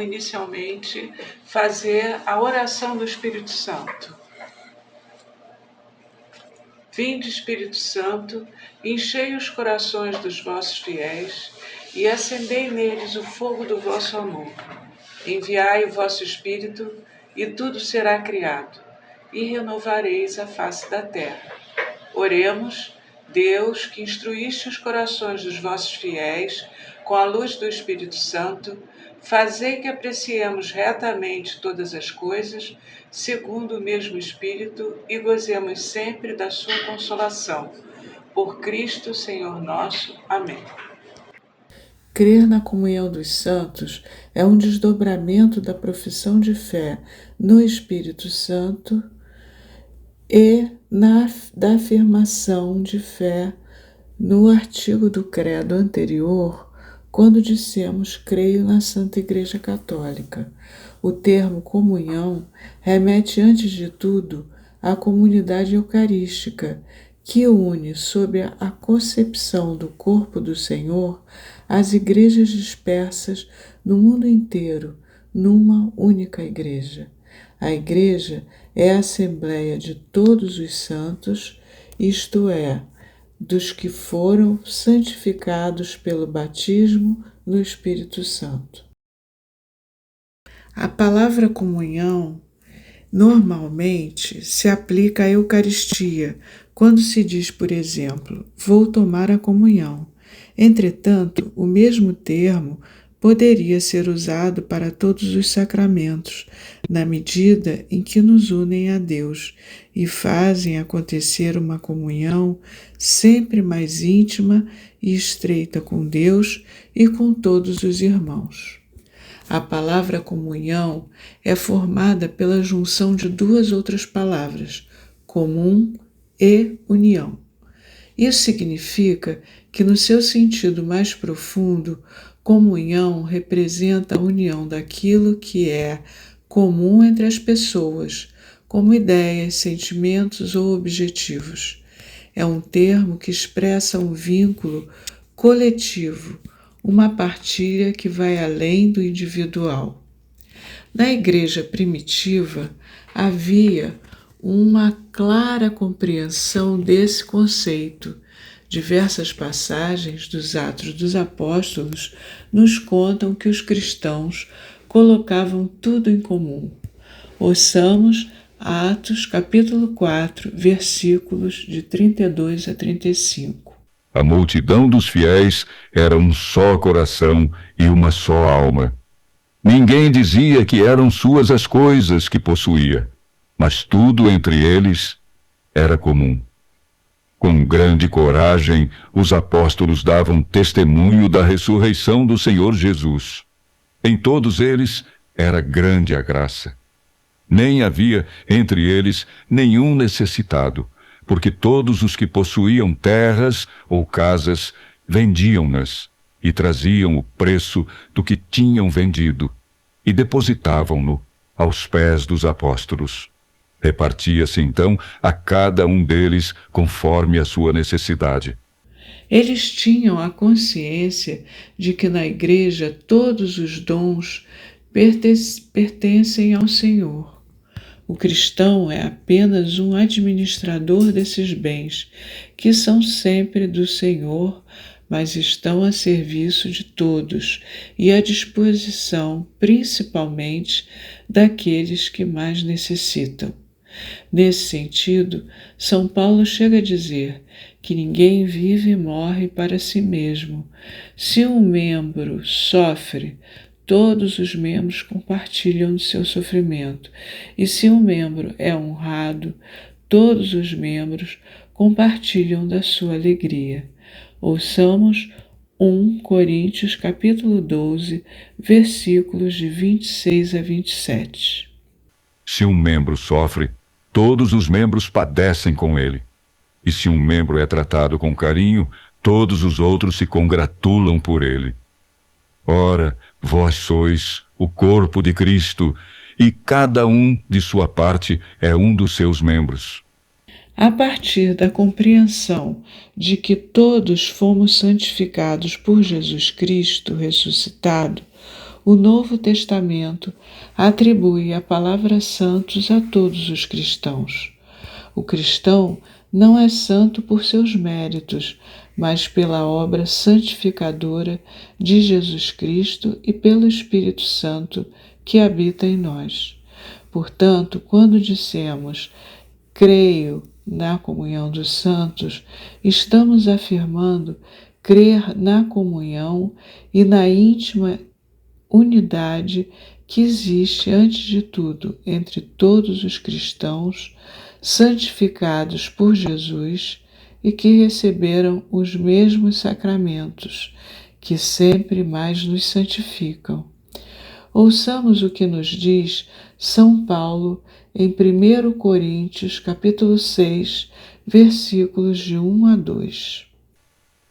inicialmente, fazer a oração do Espírito Santo. Vinde, Espírito Santo, enchei os corações dos vossos fiéis e acendei neles o fogo do vosso amor. Enviai o vosso Espírito e tudo será criado, e renovareis a face da terra. Oremos, Deus, que instruíste os corações dos vossos fiéis com a luz do Espírito Santo, fazei que apreciemos retamente todas as coisas, segundo o mesmo Espírito, e gozemos sempre da sua consolação. Por Cristo, Senhor nosso. Amém. Crer na comunhão dos santos é um desdobramento da profissão de fé no Espírito Santo e da afirmação de fé no artigo do credo anterior, quando dissemos creio na Santa Igreja Católica. O termo comunhão remete antes de tudo à comunidade eucarística, que une, sob a concepção do corpo do Senhor, as igrejas dispersas no mundo inteiro, numa única igreja. A igreja é a assembleia de todos os santos, isto é, dos que foram santificados pelo batismo no Espírito Santo. A palavra comunhão normalmente se aplica à Eucaristia, quando se diz, por exemplo, vou tomar a comunhão. Entretanto, o mesmo termo poderia ser usado para todos os sacramentos, na medida em que nos unem a Deus e fazem acontecer uma comunhão sempre mais íntima e estreita com Deus e com todos os irmãos. A palavra comunhão é formada pela junção de duas outras palavras, comum e união. Isso significa que, no seu sentido mais profundo, comunhão representa a união daquilo que é comum entre as pessoas, como ideias, sentimentos ou objetivos. É um termo que expressa um vínculo coletivo, uma partilha que vai além do individual. Na igreja primitiva, havia uma clara compreensão desse conceito. Diversas passagens dos Atos dos Apóstolos nos contam que os cristãos colocavam tudo em comum. Ouçamos Atos, capítulo 4, versículos de 32 a 35. A multidão dos fiéis era um só coração e uma só alma. Ninguém dizia que eram suas as coisas que possuía, mas tudo entre eles era comum. Com grande coragem, os apóstolos davam testemunho da ressurreição do Senhor Jesus. Em todos eles era grande a graça. Nem havia entre eles nenhum necessitado, porque todos os que possuíam terras ou casas vendiam-nas e traziam o preço do que tinham vendido e depositavam-no aos pés dos apóstolos. Repartia-se então a cada um deles conforme a sua necessidade. Eles tinham a consciência de que na igreja todos os dons pertencem ao Senhor. O cristão é apenas um administrador desses bens, que são sempre do Senhor, mas estão a serviço de todos e à disposição, principalmente, daqueles que mais necessitam. Nesse sentido, São Paulo chega a dizer que ninguém vive e morre para si mesmo. Se um membro sofre, todos os membros compartilham do seu sofrimento. E se um membro é honrado, todos os membros compartilham da sua alegria. Ouçamos 1 Coríntios capítulo 12, versículos de 26 a 27. Se um membro sofre, todos os membros padecem com ele. E se um membro é tratado com carinho, todos os outros se congratulam por ele. Ora, vós sois o corpo de Cristo, e cada um de sua parte é um dos seus membros. A partir da compreensão de que todos fomos santificados por Jesus Cristo ressuscitado, o Novo Testamento atribui a palavra santos a todos os cristãos. O cristão não é santo por seus méritos, mas pela obra santificadora de Jesus Cristo e pelo Espírito Santo que habita em nós. Portanto, quando dissemos creio na comunhão dos santos, estamos afirmando crer na comunhão e na íntima unidade que existe, antes de tudo, entre todos os cristãos santificados por Jesus e que receberam os mesmos sacramentos, que sempre mais nos santificam. Ouçamos o que nos diz São Paulo em 1 Coríntios, capítulo 6, versículos de 1 a 2.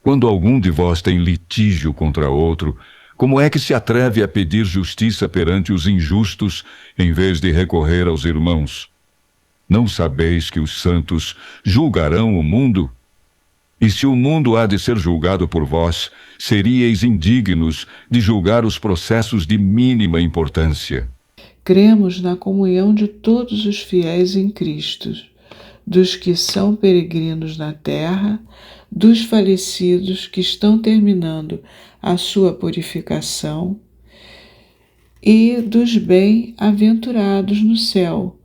Quando algum de vós tem litígio contra outro, como é que se atreve a pedir justiça perante os injustos, em vez de recorrer aos irmãos? Não sabeis que os santos julgarão o mundo? E se o mundo há de ser julgado por vós, seríeis indignos de julgar os processos de mínima importância. Cremos na comunhão de todos os fiéis em Cristo, dos que são peregrinos na terra, dos falecidos que estão terminando a sua purificação e dos bem-aventurados no céu,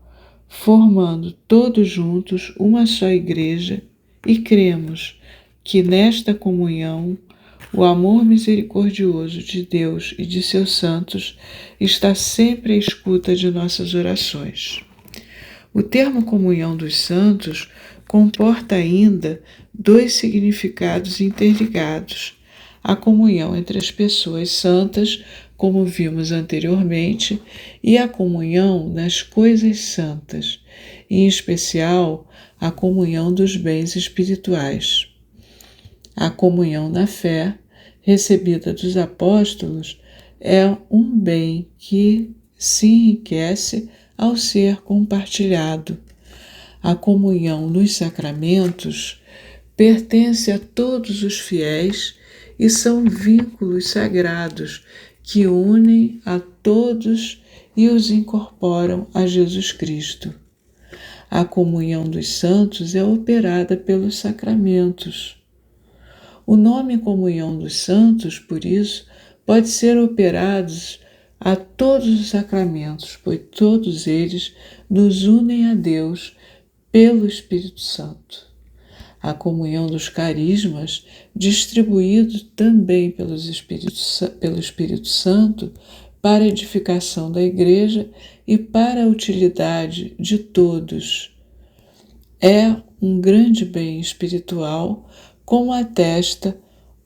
formando todos juntos uma só igreja, e cremos que nesta comunhão o amor misericordioso de Deus e de seus santos está sempre à escuta de nossas orações. O termo comunhão dos santos comporta ainda dois significados interligados: a comunhão entre as pessoas santas, como vimos anteriormente, e a comunhão nas coisas santas, em especial a comunhão dos bens espirituais. A comunhão na fé, recebida dos apóstolos, é um bem que se enriquece ao ser compartilhado. A comunhão nos sacramentos pertence a todos os fiéis e são vínculos sagrados que unem a todos e os incorporam a Jesus Cristo. A comunhão dos santos é operada pelos sacramentos. O nome comunhão dos santos, por isso, pode ser operado a todos os sacramentos, pois todos eles nos unem a Deus pelo Espírito Santo. A comunhão dos carismas, distribuído também pelo Espírito Santo, para a edificação da Igreja e para a utilidade de todos, é um grande bem espiritual, como atesta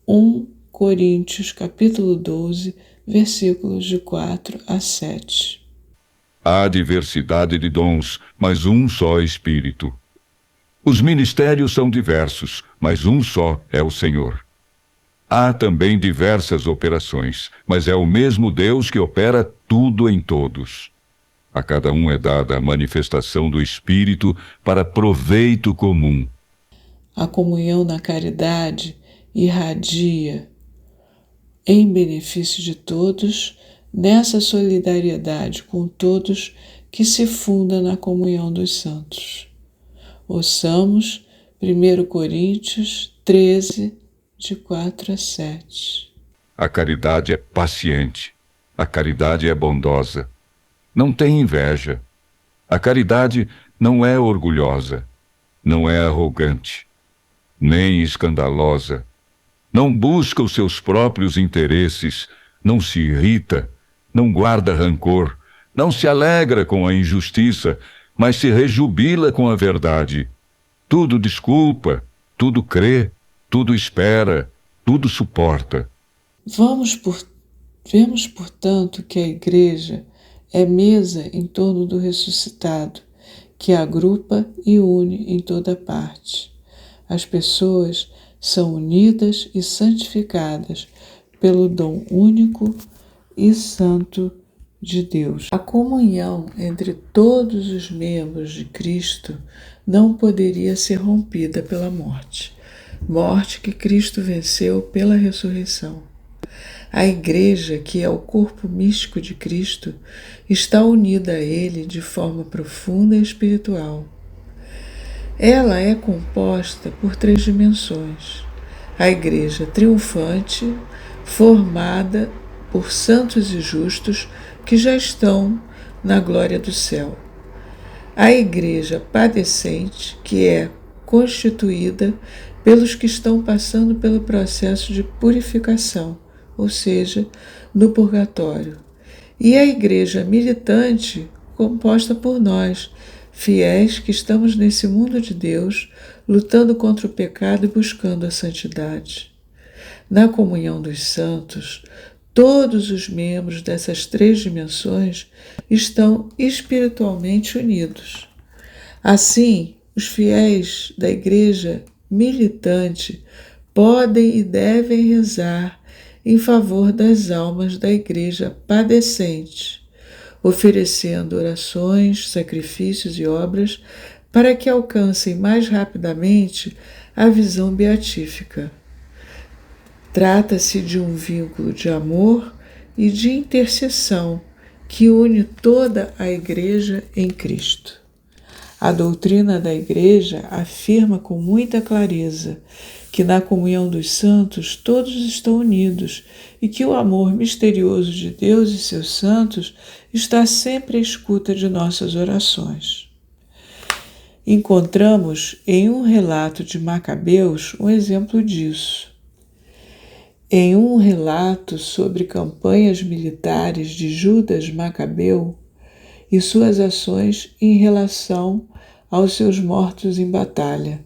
1 Coríntios capítulo 12, versículos de 4 a 7. Há diversidade de dons, mas um só Espírito. Os ministérios são diversos, mas um só é o Senhor. Há também diversas operações, mas é o mesmo Deus que opera tudo em todos. A cada um é dada a manifestação do Espírito para proveito comum. A comunhão na caridade irradia em benefício de todos, nessa solidariedade com todos que se funda na comunhão dos santos. Ouçamos 1 Coríntios 13, de 4 a 7. A caridade é paciente, a caridade é bondosa, não tem inveja. A caridade não é orgulhosa, não é arrogante, nem escandalosa, não busca os seus próprios interesses, não se irrita, não guarda rancor, não se alegra com a injustiça, mas se rejubila com a verdade. Tudo desculpa, tudo crê, tudo espera, tudo suporta. Vemos, portanto, que a Igreja é mesa em torno do ressuscitado, que agrupa e une em toda parte. As pessoas são unidas e santificadas pelo dom único e santo de Deus. A comunhão entre todos os membros de Cristo não poderia ser rompida pela morte que Cristo venceu pela ressurreição. A Igreja, que é o corpo místico de Cristo, está unida a Ele de forma profunda e espiritual. Ela é composta por 3 dimensões. A Igreja triunfante, formada por santos e justos que já estão na glória do céu. A Igreja padecente, que é constituída pelos que estão passando pelo processo de purificação, ou seja, no purgatório. E a Igreja militante, composta por nós, fiéis que estamos nesse mundo de Deus, lutando contra o pecado e buscando a santidade. Na comunhão dos santos, todos os membros dessas 3 dimensões estão espiritualmente unidos. Assim, os fiéis da Igreja militante podem e devem rezar em favor das almas da Igreja padecente, oferecendo orações, sacrifícios e obras para que alcancem mais rapidamente a visão beatífica. Trata-se de um vínculo de amor e de intercessão que une toda a Igreja em Cristo. A doutrina da Igreja afirma com muita clareza que na comunhão dos santos todos estão unidos e que o amor misterioso de Deus e seus santos está sempre à escuta de nossas orações. Encontramos em um relato de Macabeus um exemplo disso. Em um relato sobre campanhas militares de Judas Macabeu e suas ações em relação aos seus mortos em batalha.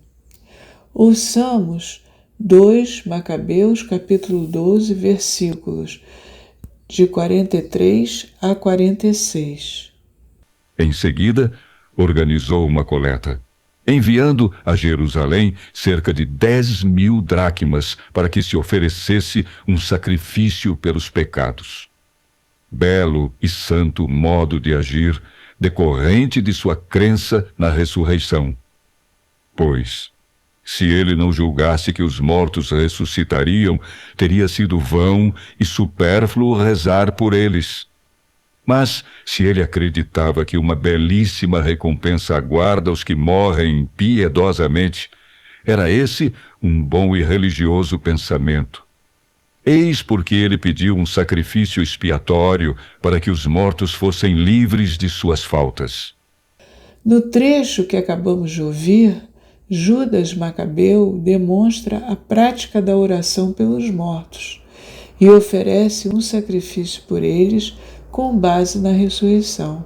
Ouçamos 2 Macabeus, capítulo 12, versículos de 43 a 46. Em seguida, organizou uma coleta, enviando a Jerusalém cerca de 10.000 dracmas para que se oferecesse um sacrifício pelos pecados. Belo e santo modo de agir, decorrente de sua crença na ressurreição. Pois, se ele não julgasse que os mortos ressuscitariam, teria sido vão e supérfluo rezar por eles. Mas, se ele acreditava que uma belíssima recompensa aguarda os que morrem piedosamente, era esse um bom e religioso pensamento. Eis porque ele pediu um sacrifício expiatório para que os mortos fossem livres de suas faltas. No trecho que acabamos de ouvir, Judas Macabeu demonstra a prática da oração pelos mortos e oferece um sacrifício por eles com base na ressurreição.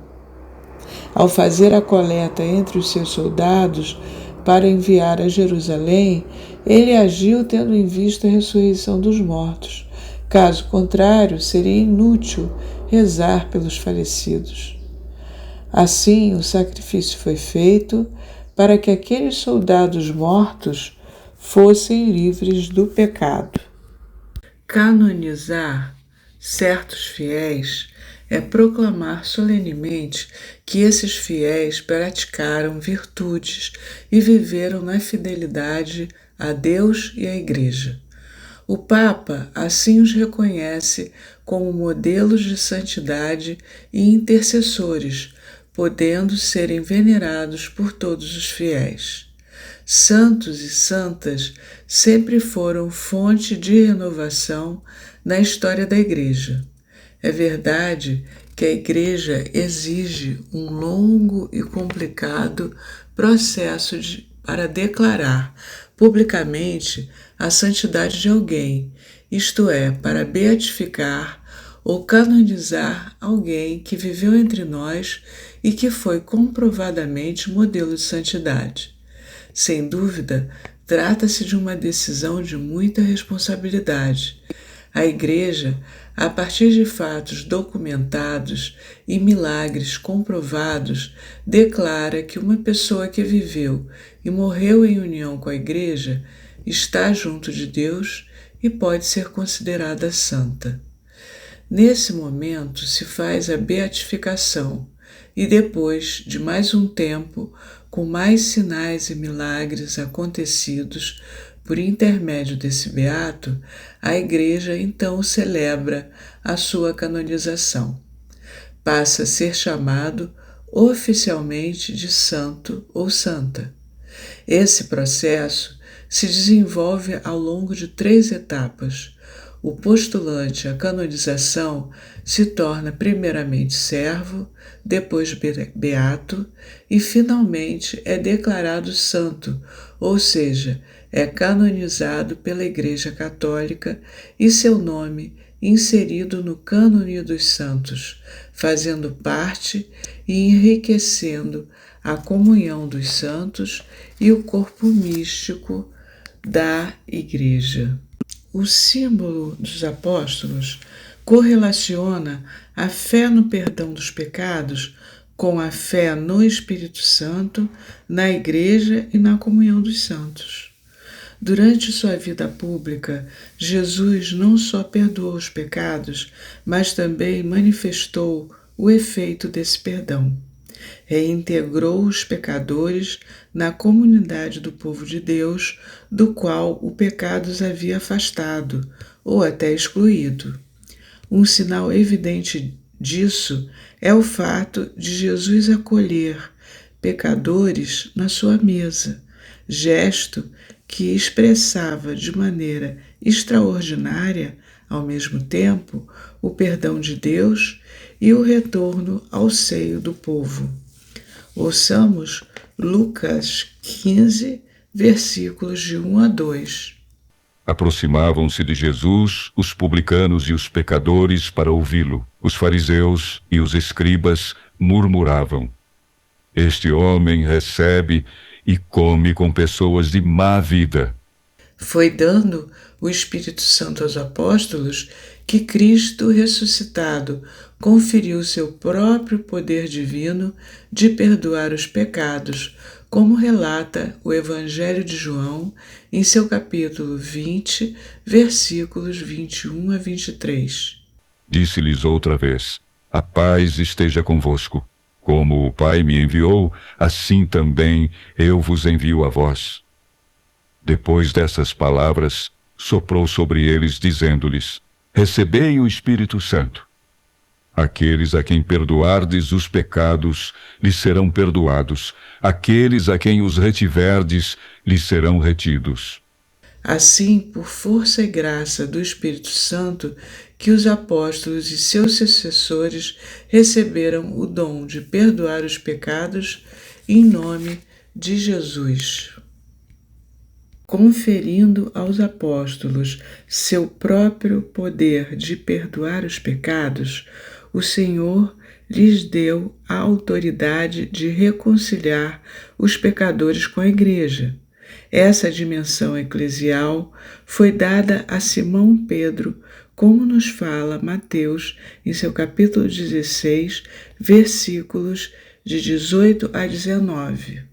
Ao fazer a coleta entre os seus soldados para enviar a Jerusalém, ele agiu tendo em vista a ressurreição dos mortos. Caso contrário, seria inútil rezar pelos falecidos. Assim, o sacrifício foi feito para que aqueles soldados mortos fossem livres do pecado. Canonizar certos fiéis é proclamar solenemente que esses fiéis praticaram virtudes e viveram na fidelidade a Deus e à Igreja. O Papa assim os reconhece como modelos de santidade e intercessores, podendo serem venerados por todos os fiéis. Santos e santas sempre foram fonte de renovação na história da Igreja. É verdade que a Igreja exige um longo e complicado processo para declarar publicamente a santidade de alguém, isto é, para beatificar ou canonizar alguém que viveu entre nós e que foi comprovadamente modelo de santidade. Sem dúvida, trata-se de uma decisão de muita responsabilidade. A Igreja, a partir de fatos documentados e milagres comprovados, declara que uma pessoa que viveu e morreu em união com a Igreja está junto de Deus e pode ser considerada santa. Nesse momento se faz a beatificação e depois de mais um tempo, com mais sinais e milagres acontecidos, por intermédio desse beato, a Igreja então celebra a sua canonização. Passa a ser chamado oficialmente de santo ou santa. Esse processo se desenvolve ao longo de 3 etapas. O postulante à canonização se torna primeiramente servo, depois beato e finalmente é declarado santo, ou seja, é canonizado pela Igreja Católica e seu nome inserido no cânone dos santos, fazendo parte e enriquecendo a comunhão dos santos e o corpo místico da Igreja. O símbolo dos apóstolos correlaciona a fé no perdão dos pecados com a fé no Espírito Santo, na Igreja e na comunhão dos santos. Durante sua vida pública, Jesus não só perdoou os pecados, mas também manifestou o efeito desse perdão. Reintegrou os pecadores na comunidade do povo de Deus, do qual o pecado os havia afastado ou até excluído. Um sinal evidente disso é o fato de Jesus acolher pecadores na sua mesa, gesto que expressava de maneira extraordinária, ao mesmo tempo, o perdão de Deus e o retorno ao seio do povo. Ouçamos Lucas 15, versículos de 1 a 2. Aproximavam-se de Jesus os publicanos e os pecadores para ouvi-lo. Os fariseus e os escribas murmuravam: Este homem recebe e come com pessoas de má vida. Foi dando o Espírito Santo aos apóstolos que Cristo ressuscitado conferiu seu próprio poder divino de perdoar os pecados, como relata o Evangelho de João em seu capítulo 20, versículos 21 a 23. Disse-lhes outra vez: A paz esteja convosco. Como o Pai me enviou, assim também eu vos envio a vós. Depois dessas palavras, soprou sobre eles, dizendo-lhes: Recebei o Espírito Santo. Aqueles a quem perdoardes os pecados, lhes serão perdoados. Aqueles a quem os retiverdes, lhes serão retidos. Assim, por força e graça do Espírito Santo, que os apóstolos e seus sucessores receberam o dom de perdoar os pecados em nome de Jesus. Conferindo aos apóstolos seu próprio poder de perdoar os pecados, o Senhor lhes deu a autoridade de reconciliar os pecadores com a Igreja. Essa dimensão eclesial foi dada a Simão Pedro, como nos fala Mateus em seu capítulo 16, versículos de 18 a 19.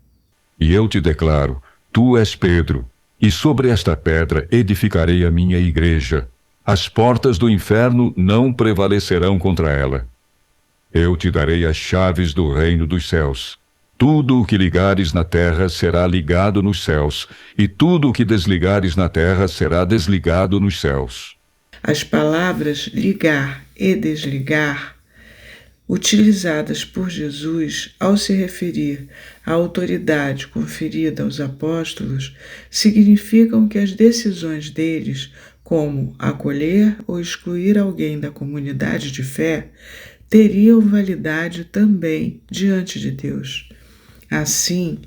E eu te declaro, tu és Pedro, e sobre esta pedra edificarei a minha igreja. As portas do inferno não prevalecerão contra ela. Eu te darei as chaves do reino dos céus. Tudo o que ligares na terra será ligado nos céus, e tudo o que desligares na terra será desligado nos céus. As palavras ligar e desligar, utilizadas por Jesus ao se referir à autoridade conferida aos apóstolos, significam que as decisões deles, como acolher ou excluir alguém da comunidade de fé, teriam validade também diante de Deus. Assim,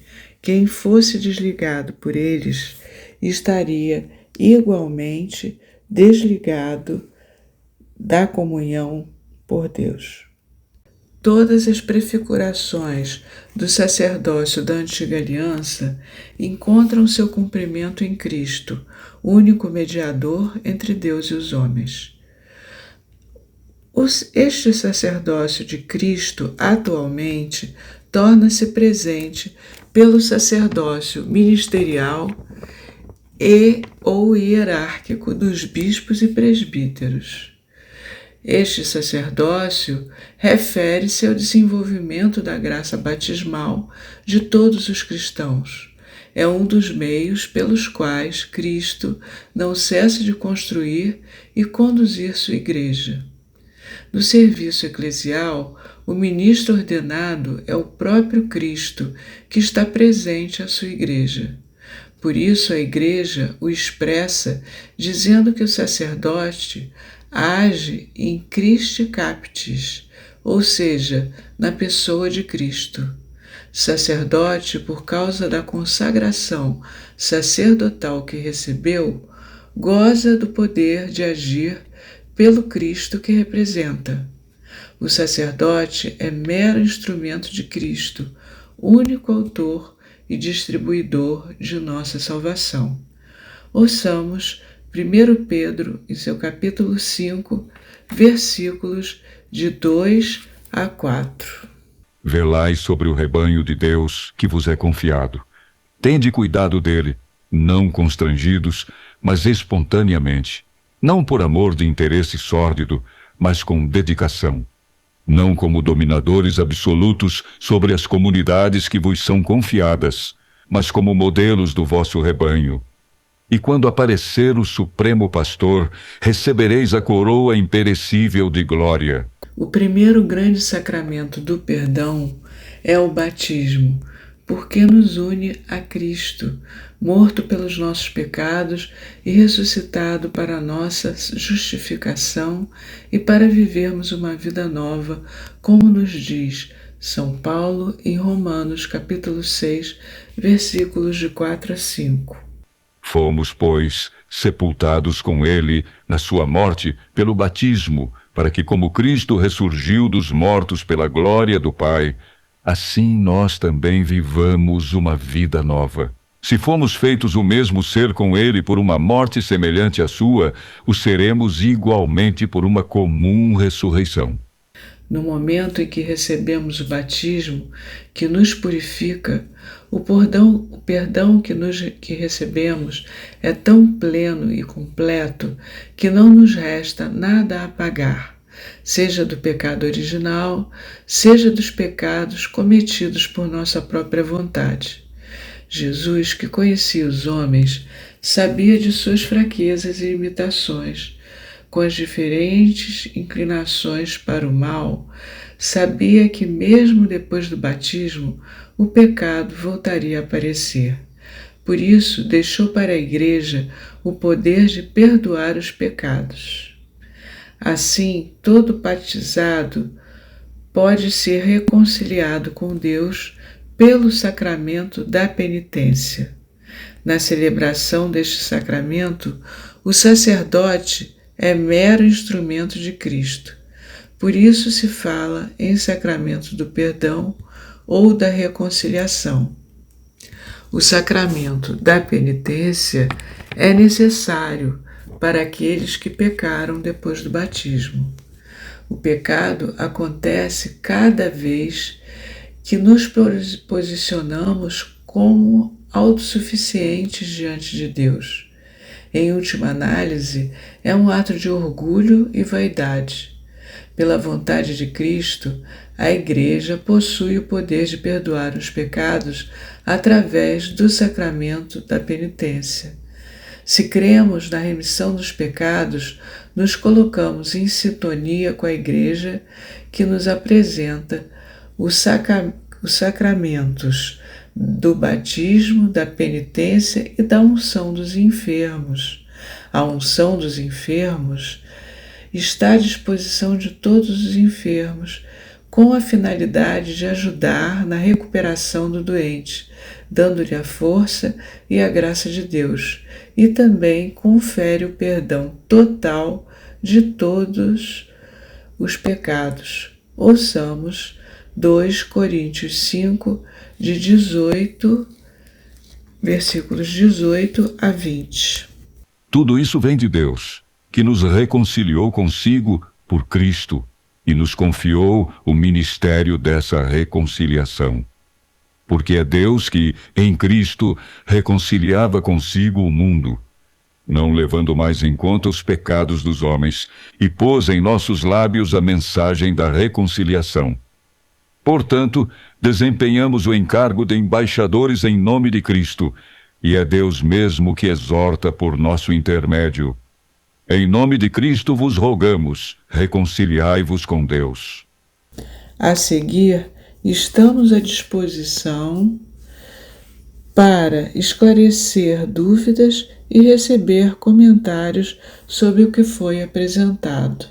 quem fosse desligado por eles estaria igualmente desligado da comunhão por Deus. Todas as prefigurações do sacerdócio da Antiga Aliança encontram seu cumprimento em Cristo, único mediador entre Deus e os homens. Este sacerdócio de Cristo, atualmente, torna-se presente pelo sacerdócio ministerial e ou hierárquico dos bispos e presbíteros. Este sacerdócio refere-se ao desenvolvimento da graça batismal de todos os cristãos. é um dos meios pelos quais Cristo não cessa de construir e conduzir sua igreja. No serviço eclesial, o ministro ordenado é o próprio Cristo que está presente à sua igreja. Por isso a igreja o expressa dizendo que o sacerdote age em Christi Captis, ou seja, na pessoa de Cristo. Sacerdote, por causa da consagração sacerdotal que recebeu, goza do poder de agir pelo Cristo que representa. O sacerdote é mero instrumento de Cristo, único autor e distribuidor de nossa salvação. Ouçamos 1 Pedro, em seu capítulo 5, versículos de 2 a 4. Velai sobre o rebanho de Deus que vos é confiado. Tende cuidado dele, não constrangidos, mas espontaneamente, não por amor de interesse sórdido, mas com dedicação. Não como dominadores absolutos sobre as comunidades que vos são confiadas, mas como modelos do vosso rebanho. E quando aparecer o Supremo Pastor, recebereis a coroa imperecível de glória. O primeiro grande sacramento do perdão é o batismo, porque nos une a Cristo, morto pelos nossos pecados e ressuscitado para a nossa justificação e para vivermos uma vida nova, como nos diz São Paulo em Romanos capítulo 6, versículos de 4 a 5. Fomos, pois, sepultados com ele na sua morte pelo batismo, para que, como Cristo ressurgiu dos mortos pela glória do Pai, assim nós também vivamos uma vida nova. Se fomos feitos o mesmo ser com ele por uma morte semelhante à sua, o seremos igualmente por uma comum ressurreição. No momento em que recebemos o batismo, que nos purifica, o perdão que recebemos é tão pleno e completo que não nos resta nada a pagar, seja do pecado original, seja dos pecados cometidos por nossa própria vontade. Jesus, que conhecia os homens, sabia de suas fraquezas e limitações. Com as diferentes inclinações para o mal, sabia que mesmo depois do batismo, o pecado voltaria a aparecer. Por isso, deixou para a Igreja o poder de perdoar os pecados. Assim, todo batizado pode ser reconciliado com Deus pelo sacramento da penitência. Na celebração deste sacramento, o sacerdote é mero instrumento de Cristo. Por isso se fala em sacramento do perdão ou da reconciliação. O sacramento da penitência é necessário para aqueles que pecaram depois do batismo. O pecado acontece cada vez que nos posicionamos como autossuficientes diante de Deus. Em última análise, é um ato de orgulho e vaidade. Pela vontade de Cristo, a Igreja possui o poder de perdoar os pecados através do sacramento da penitência. Se cremos na remissão dos pecados, nos colocamos em sintonia com a Igreja que nos apresenta os sacramentos do batismo, da penitência e da unção dos enfermos. A unção dos enfermos está à disposição de todos os enfermos, com a finalidade de ajudar na recuperação do doente, dando-lhe a força e a graça de Deus, e também confere o perdão total de todos os pecados. Ouçamos 2 Coríntios 5, de 18, versículos 18 a 20. Tudo isso vem de Deus, que nos reconciliou consigo por Cristo e nos confiou o ministério dessa reconciliação. Porque é Deus que, em Cristo, reconciliava consigo o mundo, não levando mais em conta os pecados dos homens, e pôs em nossos lábios a mensagem da reconciliação. Portanto, desempenhamos o encargo de embaixadores em nome de Cristo, e é Deus mesmo que exorta por nosso intermédio. Em nome de Cristo vos rogamos, reconciliai-vos com Deus. A seguir, estamos à disposição para esclarecer dúvidas e receber comentários sobre o que foi apresentado.